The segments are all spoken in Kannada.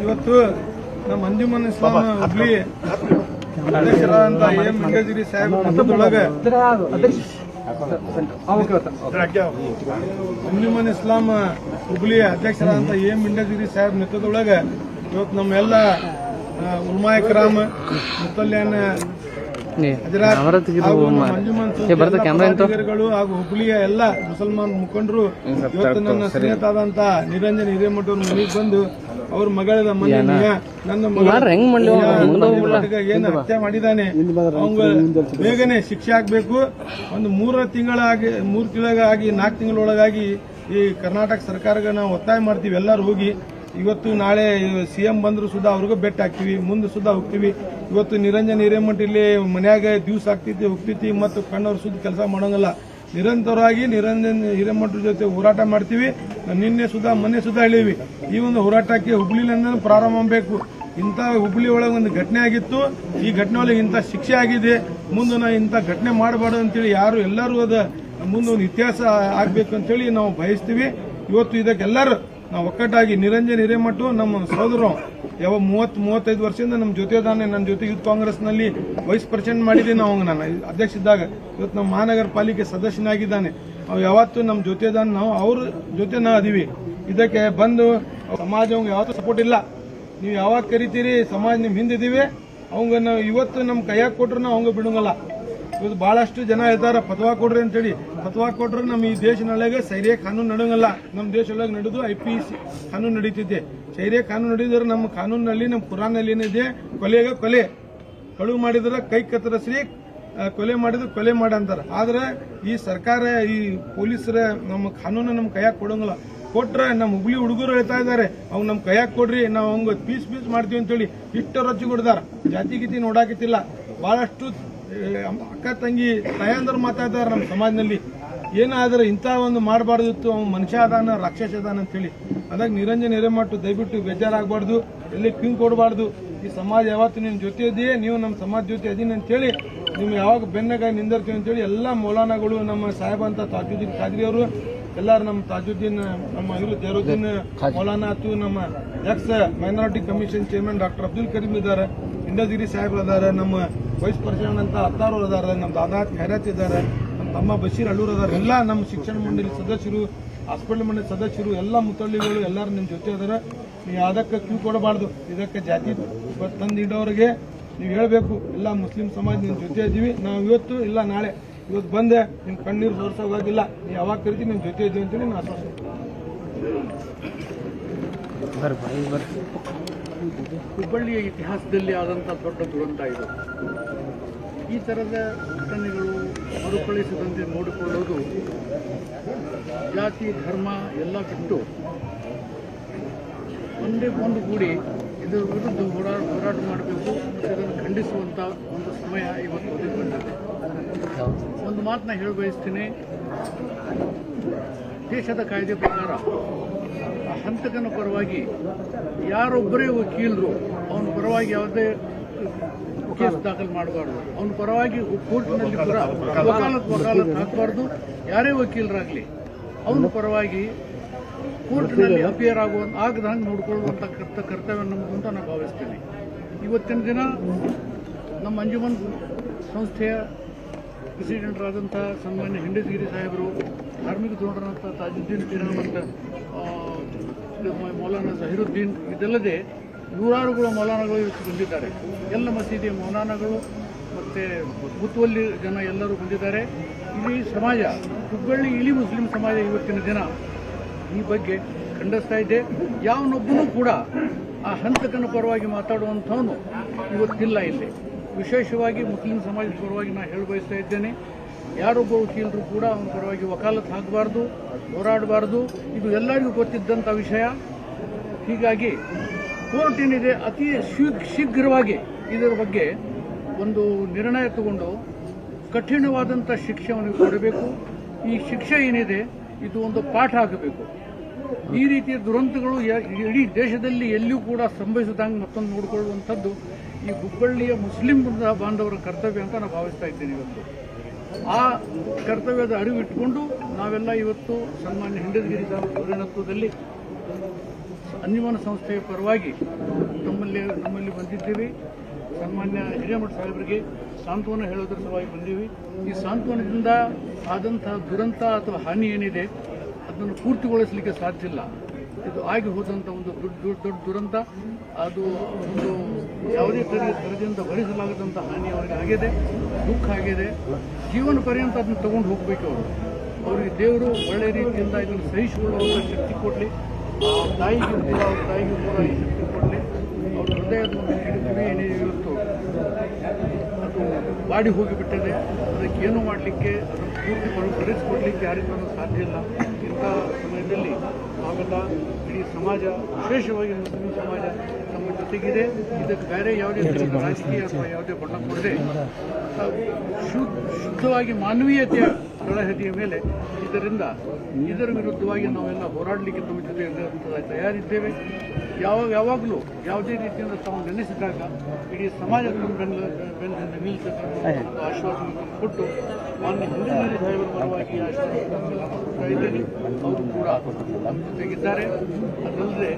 ಇವತ್ತು ನಮ್ಮ ಅಂಜುಮನ್ ಇಸ್ಲಾಂ ಹುಬ್ಳಿ ಅಧ್ಯಕ್ಷರಾದಂತ ಎಂ ಮಿಂಡೇಜಿರಿ ಸಾಹೇಬ್ ನೇತೃತ್ವದೊಳಗೆ ಅಂಜುಮನ್ ಇಸ್ಲಾಂ ಹುಬ್ಳಿ ಅಧ್ಯಕ್ಷರಾದಂತ ಎಂ ಮಿಂಡೇಜಿರಿ ಸಾಹೇಬ್ ನೇತೃತ್ವದೊಳಗೆ ಇವತ್ತು ನಮ್ಮೆಲ್ಲ ಉಲ್ಮಾಯ ಕ್ರಾಮ್ ಮುತ್ತಲ್ಯಾನ ಅಧಿಕಾರಿಗಳು ಹಾಗೂ ಹುಬ್ಳಿಯ ಎಲ್ಲ ಮುಸಲ್ಮಾನ್ ಮುಖಂಡರು ಇವತ್ತು ನನ್ನ ಸ್ನೇಹಿತರಾದಂತ ನಿರಂಜನ್ ಹಿರೇಮಠ ಅವ್ರ ಮನೆಗೆ ಬಂದು ಅವ್ರ ಮಗಳ ಮನೆ ನನ್ನ ಏನು ಹತ್ಯೆ ಮಾಡಿದ್ದಾನೆ ಅವಂಗ ಬೇಗನೆ ಶಿಕ್ಷೆ ಆಗ್ಬೇಕು. ಒಂದು 3 ತಿಂಗಳಾಗಿ 4 ತಿಂಗಳೊಳಗಾಗಿ ಈ ಕರ್ನಾಟಕ ಸರ್ಕಾರಕ್ಕೆ ನಾವು ಒತ್ತಾಯ ಮಾಡ್ತೀವಿ. ಎಲ್ಲರೂ ಹೋಗಿ ಇವತ್ತು ನಾಳೆ ಸಿಎಂ ಬಂದ್ರು ಸುಧಾ ಅವ್ರಿಗೂ ಬೆಟ್ಟ ಹಾಕ್ತಿವಿ, ಮುಂದೆ ಸುಧಾ ಹೋಗ್ತೀವಿ. ಇವತ್ತು ನಿರಂಜನ್ ಹಿರೇಮಠ ಇಲ್ಲಿ ಮನ್ಯಾಗ ದಿವ್ಸ ಆಗ್ತೈತಿ ಹೋಗ್ತೈತಿ ಮತ್ತು ಕಣ್ಣವ್ರ ಸುದ್ದಿ ಕೆಲಸ ಮಾಡೋಂಗಲ್ಲ. ನಿರಂತರವಾಗಿ ನಿರಂಜನ್ ಹಿರೇಮಠರ ಜೊತೆ ಹೋರಾಟ ಮಾಡ್ತೀವಿ. ನಿನ್ನೆ ಸುಧಾ ಮೊನ್ನೆ ಸುಧಾ ಹೇಳಿವಿ ಈ ಒಂದು ಹೋರಾಟಕ್ಕೆ ಹುಬ್ಳಿಲಿಂದ ಪ್ರಾರಂಭ ಮಾಡಬೇಕು. ಇಂಥ ಹುಬ್ಳಿ ಒಳಗೆ ಒಂದು ಘಟನೆ ಆಗಿತ್ತು, ಈ ಘಟನೆ ಒಳಗೆ ಇಂಥ ಶಿಕ್ಷೆ ಆಗಿದೆ, ಮುಂದೆ ನಾವು ಇಂಥ ಘಟನೆ ಮಾಡಬಾರ್ದು ಅಂತೇಳಿ ಎಲ್ಲರೂ ಅದ ಮುಂದೆ ಒಂದು ಇತಿಹಾಸ ಆಗ್ಬೇಕು ಅಂತೇಳಿ ನಾವು ಬಯಸ್ತೀವಿ. ಇವತ್ತು ಇದಕ್ಕೆಲ್ಲರೂ ನಾವು ಒಕ್ಕಟ್ಟಾಗಿ ನಿರಂಜನ್ ಹಿರೇಮಠ ನಮ್ಮ ಸಹೋದರರು 30-35 ವರ್ಷದಿಂದ ನಮ್ಮ ಜೊತೆ ಇದ್ದಾನೆ. ನನ್ನ ಜೊತೆ ಯೂತ್ ಕಾಂಗ್ರೆಸ್ನಲ್ಲಿ ವೈಸ್ ಪ್ರೆಸಿಡೆಂಟ್ ಮಾಡಿದ್ದೀನಿ. ನಾವು ನಾನು ಅಧ್ಯಕ್ಷ ಇದ್ದಾಗ ಇವತ್ತು ನಮ್ಮ ಮಹಾನಗರ ಪಾಲಿಕೆ ಸದಸ್ಯನಾಗಿದ್ದಾನೆ. ಅವು ಯಾವತ್ತೂ ನಮ್ಮ ಜೊತೆ ಇದ್ದಾನೆ, ನಾವು ಅವ್ರ ಜೊತೆ ನಾವು ಅದೀವಿ. ಇದಕ್ಕೆ ಬಂದು ಸಮಾಜ ಅವಂಗ ಯಾವತ್ತೂ ಸಪೋರ್ಟ್ ಇಲ್ಲ. ನೀವು ಯಾವಾಗ ಕರಿತೀರಿ ಸಮಾಜ ನಿಮ್ ಹಿಂದಿದ್ದೀವಿ. ಅವಂಗ ನಾವು ಇವತ್ತು ನಮ್ಮ ಕೈಯಾಗ ಕೊಟ್ರು ನಾವು ಅವಂಗ ಬಿಡಂಗಲ್ಲ. ಇವತ್ತು ಬಹಳಷ್ಟು ಜನ ಹೇಳ್ತಾರ ಫತ್ವಾ ಕೊಡ್ರಿ ಅಂತೇಳಿ. ಫತ್ವಾ ಕೊಟ್ರೆ ನಮ್ಮ ಈ ದೇಶನೊಳಗೆ ಸೈರಿಯ ಕಾನೂನು ನಡೆಯಂಗಲ್ಲ. ನಮ್ಮ ದೇಶದೊಳಗೆ ನಡೆದು IPC ಕಾನೂನು ನಡೀತಿದೆ. ಸೈರಿಯ ಕಾನೂನು ನಡೆದಿದ್ರೆ ನಮ್ಮ ಕಾನೂನಿನಲ್ಲಿ ನಮ್ಮ ಕುರಾನಲ್ಲಿ ಏನಿದೆ, ಕೊಲೆಗೆ ಕೊಲೆ, ಕಳುವು ಮಾಡಿದ್ರೆ ಕೈ ಕತ್ತರಿಸಿ, ಕೊಲೆ ಮಾಡಿದ್ರೆ ಕೊಲೆ ಮಾಡಂತಾರ. ಆದ್ರೆ ಈ ಸರ್ಕಾರ ಈ ಪೊಲೀಸರ ನಮ್ಮ ಕಾನೂನು ನಮ್ಮ ಕೈಯಾಗ ಕೊಡಂಗಿಲ್ಲ. ಕೊಟ್ರೆ ನಮ್ಮ ಹುಬ್ಳಿ ಹುಡುಗರು ಹೇಳ್ತಾ ಇದ್ದಾರೆ ಅವ್ನು ನಮ್ಮ ಕೈಯಾಗ ಕೊಡ್ರಿ, ನಾವು ಅವಂಗ ಪೀಸ್ ಮಾಡ್ತೀವಿ ಅಂತೇಳಿ ಇಷ್ಟು ರೊಚ್ಚಿ ಕೊಡ್ತಾರ. ಜಾತಿ ಗೀತಿ ನೋಡಾಕತ್ತಿಲ್ಲ. ಬಹಳಷ್ಟು ಅಕ್ಕ ತಂಗಿ ತಾಯಂದರು ಮಾತಾಡ್ತಾರೆ ನಮ್ಮ ಸಮಾಜದಲ್ಲಿ. ಏನಾದ್ರೆ ಇಂಥ ಒಂದು ಮಾಡಬಾರ್ದಿತ್ತು, ಅವ್ನು ಮನುಷ್ಯ ಅದಾನ ರಾಕ್ಷಸ ಅದಾನ ಅಂತೇಳಿ. ಅದಾಗ ನಿರಂಜನ್ ಹಿರೇಮಠ ದಯವಿಟ್ಟು ಬೇಜಾರಾಗಬಾರ್ದು, ಎಲ್ಲಿ ಕಿಂಗ್ ಕೊಡಬಾರ್ದು. ಈ ಸಮಾಜ ಯಾವತ್ತು ನಿಮ್ಮ ಜೊತೆ ಇದೆಯೇ, ನೀವು ನಮ್ಮ ಸಮಾಜ ಜೊತೆ ಅದೀನಿ ಅಂತೇಳಿ ನೀವು ಯಾವಾಗ ಬೆನ್ನಗಾಗಿ ನಿಂದಿರ್ತೀವಿ ಅಂತೇಳಿ ಎಲ್ಲ ಮೌಲಾನಾಗಳು ನಮ್ಮ ಸಾಹೇಬ್ ಅಂತ ತಾಜುದ್ದೀನ್ ಖಾದ್ರಿ ಅವರು ಎಲ್ಲರೂ ನಮ್ಮ ತಾಜುದ್ದೀನ್ ನಮ್ಮ ಇವರು ಜೈರುದ್ದೀನ್ ಮೌಲಾನಾ ಆತು, ನಮ್ಮ X minority commission chairman doctor Abdul Karim ಇದ್ದಾರೆ, ಇಂಡೋಜಿರಿ ಸಾಹೇಬ್ರು ಅದಾರೆ, ನಮ್ಮ ವೈಸ್ ಪ್ರೆಸಿಡೆಂಟ್ ಅಂತ ಅತ್ತಾರ್ ಅವರು ಅದಾರೆ, ನಮ್ಮ ದಾದಾ ಖೈರಾತ್ ಇದ್ದಾರೆ, ನಮ್ಮ ತಮ್ಮ ಬಶೀರ್ ಅಳ್ಳೂರ್ ಅದಾರೆ, ಎಲ್ಲ ನಮ್ಮ ಶಿಕ್ಷಣ ಮಂಡಳಿ ಸದಸ್ಯರು, ಹಾಸ್ಪಿಟಲ್ ಮಂಡಳಿ ಸದಸ್ಯರು, ಎಲ್ಲ ಮುತ್ತಳ್ಳಿಗಳು ಎಲ್ಲರೂ ನಿಮ್ಮ ಜೊತೆ ಅದಾರೆ. ನೀವು ಅದಕ್ಕೆ ಕ್ಯೂ ಕೊಡಬಾರ್ದು. ಇದಕ್ಕೆ ಜಾತಿ ತಂದಿಡೋರಿಗೆ ನೀವು ಹೇಳಬೇಕು, ಎಲ್ಲ ಮುಸ್ಲಿಂ ಸಮಾಜ ನಿಮ್ಮ ಜೊತೆ ಇದ್ದೀವಿ. ನಾವು ಇವತ್ತು ಇಲ್ಲ ನಾಳೆ ಇವತ್ತು ಬಂದೆ ನಿಮ್ಮ ಕಣ್ಣೀರು ಸೋರ್ಸೋವಾಗಿಲ್ಲ, ನೀವು ಯಾವಾಗ ಕರಿತೀವಿ ನಿಮ್ಮ ಜೊತೆ ಇದ್ದೀವಿ ಅಂತೇಳಿ ನಾನು ಆಶ್ವಾಸ. ಹುಬ್ಬಳ್ಳಿಯ ಇತಿಹಾಸದಲ್ಲಿ ಆದಂಥ ದೊಡ್ಡ ದುರಂತ ಇದು. ಈ ಥರದ ಘಟನೆಗಳು ಮರುಕಳಿಸದಂತೆ ನೋಡಿಕೊಳ್ಳೋದು, ಜಾತಿ ಧರ್ಮ ಎಲ್ಲ ಬಿಟ್ಟು ಒಂದೇ ಒಂದುಗೂಡಿ ಇದರ ವಿರುದ್ಧ ಹೋರಾಟ ಮಾಡಬೇಕು ಮತ್ತು ಇದನ್ನು ಖಂಡಿಸುವಂಥ ಒಂದು ಸಮಯ ಇವತ್ತು ಒದಗಿಕೊಂಡಿದೆ. ಒಂದು ಮಾತನ್ನ ಹೇಳ ಬಯಸ್ತೀನಿ. ದೇಶದ ಕಾಯ್ದೆ ಪ್ರಕಾರ ಹಂತಕನ ಪರವಾಗಿ ಯಾರೊಬ್ಬರೇ ವಕೀಲರು ಅವನ ಪರವಾಗಿ ಯಾವುದೇ ಕೇಸ್ ದಾಖಲು ಮಾಡಬಾರ್ದು. ಅವನ ಪರವಾಗಿ ಕೋರ್ಟ್ನಲ್ಲಿ ಕೂಡ ವಕಾಲತ್ ಹಾಕಬಾರ್ದು. ಯಾರೇ ವಕೀಲರಾಗಲಿ ಅವನ ಪರವಾಗಿ ಕೋರ್ಟ್ನಲ್ಲಿ ಅಪಿಯರ್ ಆಗದಂಗೆ ನೋಡಿಕೊಳ್ಳುವಂಥ ಕರ್ತವ್ಯ ನಮ್ಮದು ಅಂತ ನಾನು ಭಾವಿಸ್ತೇನೆ. ಇವತ್ತಿನ ದಿನ ನಮ್ಮ ಅಂಜುಮನ್ ಸಂಸ್ಥೆಯ ಪ್ರೆಸಿಡೆಂಟರಾದಂಥ ಸನ್ಮಾನ್ಯ ಹಿಂಡೇಜಿರಿ ಸಾಹೇಬರು, ಧಾರ್ಮಿಕ ಧೋರಣರಂಥ ತಾಜುದ್ದೀನ್ ಕಿರಣ್ ಮತ್ತು ಮೌಲಾನಾ ಜಹೀರುದ್ದೀನ್, ಇದಲ್ಲದೆ ನೂರಾರುಗಳು ಮೌಲಾನಾಗಳು ಇವತ್ತು ಬಂದಿದ್ದಾರೆ. ಎಲ್ಲ ಮಸೀದಿಯ ಮೌಲಾನಾಗಳು ಮತ್ತು ಮುತುವಲ್ಲಿ ಜನ ಎಲ್ಲರೂ ಬಂದಿದ್ದಾರೆ. ಇಡೀ ಸಮಾಜ, ಹುಬ್ಬಳ್ಳಿ ಇಳಿ ಮುಸ್ಲಿಂ ಸಮಾಜ ಇವತ್ತಿನ ದಿನ ಈ ಬಗ್ಗೆ ಖಂಡಿಸ್ತಾ ಇದೆ. ಯಾವನೊಬ್ಬನೂ ಕೂಡ ಆ ಹಂತಕನ ಪರವಾಗಿ ಮಾತಾಡುವಂಥವನು ಇವತ್ತಿಲ್ಲ ಇಲ್ಲಿ. ವಿಶೇಷವಾಗಿ ಮುಸ್ಲಿಂ ಸಮಾಜದ ಪರವಾಗಿ ನಾನು ಹೇಳ ಬಯಸ್ತಾ ಇದ್ದೇನೆ, ಯಾರೊಬ್ಬ ವಕೀಲರು ಕೂಡ ಅವನ ಪರವಾಗಿ ವಕಾಲತ್ ಹಾಕಬಾರ್ದು, ಹೋರಾಡಬಾರ್ದು. ಇದು ಎಲ್ಲರಿಗೂ ಗೊತ್ತಿದ್ದಂಥ ವಿಷಯ. ಹೀಗಾಗಿ ಕೋರ್ಟ್ ಏನಿದೆ ಅತಿ ಶೀಘ್ರವಾಗಿ ಇದರ ಬಗ್ಗೆ ಒಂದು ನಿರ್ಣಯ ತಗೊಂಡು ಕಠಿಣವಾದಂಥ ಶಿಕ್ಷೆ ಅವನಿಗೆ ಕೊಡಬೇಕು. ಈ ಶಿಕ್ಷೆ ಏನಿದೆ ಇದು ಒಂದು ಪಾಠ ಆಗಬೇಕು. ಈ ರೀತಿಯ ದುರಂತಗಳು ಇಡೀ ದೇಶದಲ್ಲಿ ಎಲ್ಲಿಯೂ ಕೂಡ ಸಂಭವಿಸದಂಗೆ ಮತ್ತೊಂದು ನೋಡಿಕೊಳ್ಳುವಂಥದ್ದು ಈ ಹುಬ್ಬಳ್ಳಿಯ ಮುಸ್ಲಿಂ ಬಾಂಧವರ ಕರ್ತವ್ಯ ಅಂತ ನಾನು ಭಾವಿಸ್ತಾ ಇದ್ದೇನೆ. ಇವತ್ತು ಆ ಕರ್ತವ್ಯದ ಅರಿವು ಇಟ್ಟುಕೊಂಡು ನಾವೆಲ್ಲ ಇವತ್ತು ಸನ್ಮಾನ್ಯ ಹಿಂಡೇಜಿರಿ ಸಾಹೇಬರ ನೇತೃತ್ವದಲ್ಲಿ ಅಂಜುಮನ್ ಸಂಸ್ಥೆಯ ಪರವಾಗಿ ನಮ್ಮಲ್ಲಿ ಬಂದಿದ್ದೀವಿ. ಸನ್ಮಾನ್ಯ ಹಿರೇಮಠ ಸಾಹೇಬರಿಗೆ ಸಾಂತ್ವನ ಹೇಳೋದ್ರ ಸಲುವಾಗಿ ಬಂದೀವಿ. ಈ ಸಾಂತ್ವನದಿಂದ ಆದಂತಹ ದುರಂತ ಅಥವಾ ಹಾನಿ ಏನಿದೆ ಅದನ್ನು ಪೂರ್ತಿಗೊಳಿಸಲಿಕ್ಕೆ ಸಾಧ್ಯ ಇಲ್ಲ. ಇದು ಆಗಿ ಹೋದಂಥ ಒಂದು ದೊಡ್ಡ ದುರಂತ. ಅದು ಒಂದು ಯಾವುದೇ ಥರದಿಂದ ಭರಿಸಲಾಗದಂಥ ಹಾನಿ ಅವರಿಗೆ ಆಗಿದೆ, ದುಃಖ ಆಗಿದೆ. ಜೀವನ ಪರ್ಯಂತ ಅದನ್ನು ತಗೊಂಡು ಹೋಗಬೇಕು. ಅವರಿಗೆ ದೇವರು ಒಳ್ಳೆ ರೀತಿಯಿಂದ ಇದನ್ನು ಸಹಿಸಿಕೊಳ್ಳುವಂಥ ಶಕ್ತಿ ಕೊಡಲಿ. ತಾಯಿಗೆ ಕೂಡ ಈ ಶಕ್ತಿ ಕೊಡಲಿ. ಅವ್ರ ಹೃದಯದ ಒಂದು ಕಿಡಿಗುರಿ ಏನಿದೆ ಇವತ್ತು ಅದು ಬಾಡಿ ಹೋಗಿಬಿಟ್ಟಿದೆ. ಅದಕ್ಕೇನು ಮಾಡಲಿಕ್ಕೆ, ಅದನ್ನು ಪೂರ್ತಿ ಭರಿಸಿಕೊಡ್ಲಿಕ್ಕೆ ಯಾರಿಂದಲೂ ಸಾಧ್ಯ ಇಲ್ಲ. ಇಂಥ ಸಮಯದಲ್ಲಿ ನಾವೆಲ್ಲ ಇಡೀ ಸಮಾಜ, ವಿಶೇಷವಾಗಿ ಮುಸ್ಲಿಂ ಸಮಾಜ ನಮ್ಮ ಜೊತೆಗಿದೆ. ಇದಕ್ಕೆ ಬೇರೆ ಯಾವುದೇ ಥರದ ರಾಜಕೀಯ ಅಥವಾ ಯಾವುದೇ ಬಣ್ಣ ಕೊಡದೆ ಶುದ್ಧವಾಗಿ ಮಾನವೀಯತೆಯ ತಳಹದಿಯ ಮೇಲೆ ಇದರ ವಿರುದ್ಧವಾಗಿ ನಾವೆಲ್ಲ ಹೋರಾಡಲಿಕ್ಕೆ ನಮ್ಮ ಜೊತೆ ತಯಾರಿದ್ದೇವೆ. ಯಾವಾಗಲೂ ಯಾವುದೇ ರೀತಿಯಿಂದ ತಾವು ನೆನೆಸಿದಾಗ ಇಡೀ ಸಮಾಜ ಬೆನ್ನಿಂದ ನಿಲ್ಲಿಸಬೇಕು ಆಶ್ವಾಸನೆ ಕೊಟ್ಟು ಮಾನ್ಯ ಹಿಂದಿನ ಸಾಹೇಬರ ಪರವಾಗಿ ಆಶ್ವಾಸನೆ ಕೊಡ್ತಾ ಇದ್ದೇನೆ. ಅವರು ಕೂಡ ನಮ್ಮ ಜೊತೆಗಿದ್ದಾರೆ. ಅದಲ್ಲದೆ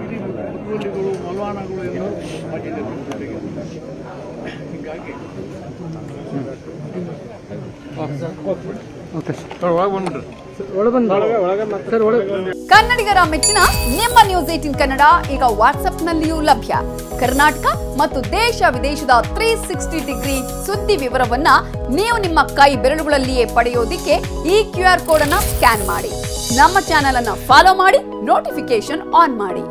ಇಡೀ ಮುತುವಲ್ಲಿಗಳು, ಮೌಲಾನಾಗಳು ಎಲ್ಲರೂ ಸಮಾಜದ ನಮ್ಮ ಜೊತೆಗಿದ್ದಾರೆ. ಹೀಗಾಗಿ ಕನ್ನಡಿಗರ ಮೆಚ್ಚಿನ ನಿಮ್ಮ ನ್ಯೂಸ್ 18 ಕನ್ನಡ ಈಗ ವಾಟ್ಸ್ಆಪ್ನಲ್ಲಿಯೂ ಲಭ್ಯ. ಕರ್ನಾಟಕ ಮತ್ತು ದೇಶ ವಿದೇಶದ 360 ಡಿಗ್ರಿ ಸುದ್ದಿ ವಿವರವನ್ನ ನೀವು ನಿಮ್ಮ ಕೈ ಬೆರಳುಗಳಲ್ಲಿಯೇ ಪಡೆಯೋದಿಕ್ಕೆ ಈ QR ಕೋಡ್ ಅನ್ನ ಸ್ಕ್ಯಾನ್ ಮಾಡಿ. ನಮ್ಮ ಚಾನೆಲ್ ಅನ್ನ ಫಾಲೋ ಮಾಡಿ, ನೋಟಿಫಿಕೇಶನ್ ಆನ್ ಮಾಡಿ.